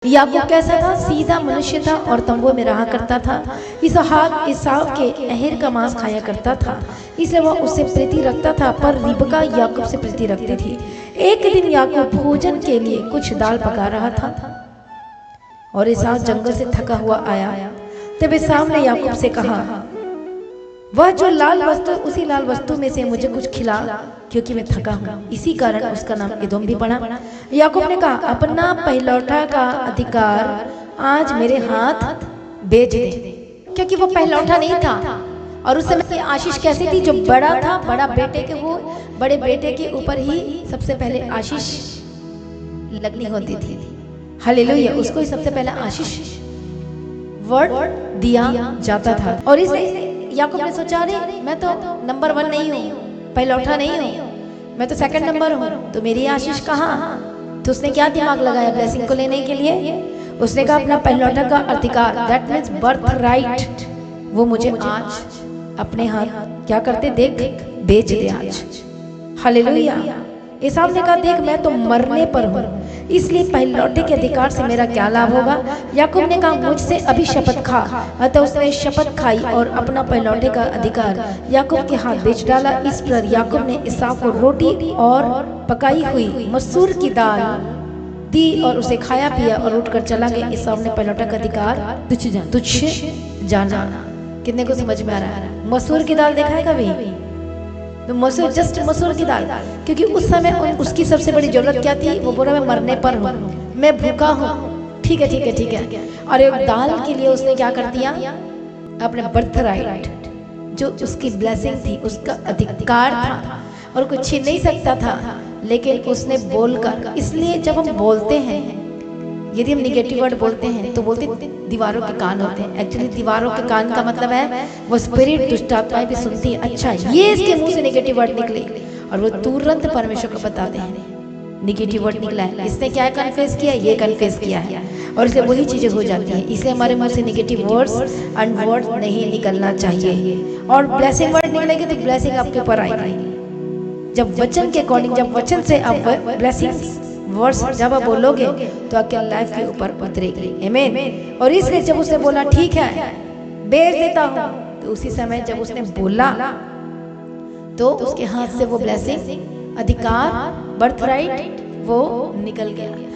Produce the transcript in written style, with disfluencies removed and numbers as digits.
याकूब कैसा था? सीधा मनुष्य था और तंबू में रहा करता था। इसहाक एसाव के अहेर का मांस खाया करता था, इसलिए वह उससे प्रीति रखता था, पर रिबका याकूब से प्रीति रखती थी। एक दिन याकूब भोजन के लिए कुछ दाल पका रहा था और एसाव जंगल से थका हुआ आया। तब एसाव ने याकूब से कहा, वह जो लाल वस्तु, उसी लाल वस्तु में से मुझे कुछ खिला, क्योंकि मैं थका हूँ। इसी कारण उसका नाम एदोम भी पड़ा। याकूब ने कहा, अपना पहलौठा का अधिकार आज मेरे हाथ बेच दे, क्योंकि वो पहलौठा नहीं था। और उस समय की आशीष कैसी थी? जो बड़ा था, बड़ा बेटे के, वो बड़े बेटे के ऊपर ही सबसे पहले आशीष लगनी होती थी। हालेलुया, उसको ही सबसे पहले आशीष वर्ड दिया जाता था। और इसलिए याकूब ने सोचा, अरे मैं तो नंबर 1 नहीं हूँ, पहलौठा नहीं हूँ, मैं तो सेकंड नंबर हूँ, तो मेरी आशीष कहाँ? तो उसने क्या दिमाग लगाया ब्लेसिंग को लेने के लिए? उसने कहा, अपना पहलौठा का अधिकार, दैट मीन्स बर्थ राइट, वो मुझे आज अपने हाथ क्या करते देख, बेच दे आज। हालेलुया। एसाव ने कहा, देख मैं तो मरने पर हूँ, इसलिए पहलौठे के अधिकार से मेरा क्या लाभ होगा? याकूब ने कहा, मुझसे अभी शपथ खा। अतः उसने शपथ खाई और अपना पहलौठे का अधिकार याकूब के हाथ बेच डाला। इस पर याकूब ने एसाव को रोटी और पकाई हुई मसूर की दाल दी और उसे खाया पिया और उठकर चला गया। एसाव ने पहलौठा का अधिकार तुच्छ जाना। कितने को समझ में आ रहा है? मसूर की दाल देखा है कभी? तो मसूर, जस्ट मसूर की दाल, क्योंकि उस समय उसकी सबसे बड़ी जरूरत क्या थी? वो बोला, मैं मरने पर हूँ, मैं भूखा हूँ। ठीक है ठीक है ठीक है। और एक दाल के लिए उसने क्या कर दिया? अपने बर्थ राइट, जो उसकी ब्लेसिंग थी, उसका अधिकार था और कोई छीन नहीं सकता था, लेकिन उसने बोलकर। इसलिए जब हम बोलते हैं, यदि हम निगेटिव वर्ड बोलते हैं तो बोलते दीवारों के कान होते हैं। एक्चुअली दीवारों के कान का मतलब है वो स्पिरिट, दुष्ट आत्माएं भी सुनती है। अच्छा, ये इसके मुंह से निगेटिव वर्ड निकले और वो तुरंत परमेश्वर को बताते हैं निगेटिव वर्ड निकला है। इसने क्या कन्फेस किया? ये कन्फेस किया है, और इसलिए वही चीजें हो जाती हैं। इसलिए हमारे मुंह से निगेटिव वर्ड्स एंड वर्ड नहीं निकलना चाहिए। और ब्लेसिंग वर्ड निकलेगी तो ब्लेसिंग आपके ऊपर आएगी। जब वचन के अकॉर्डिंग, जब वचन से आप ब्लेसिंग वर्ड्स जब आप बोलोगे तो आपके लाइफ के ऊपर उतरेगी। आमीन। और इसलिए जब उसने बोला, ठीक है बेच देता हूँ, तो उसी समय जब उसने बोला तो उसके हाथ से वो ब्लेसिंग, अधिकार, बर्थ राइट वो निकल गया।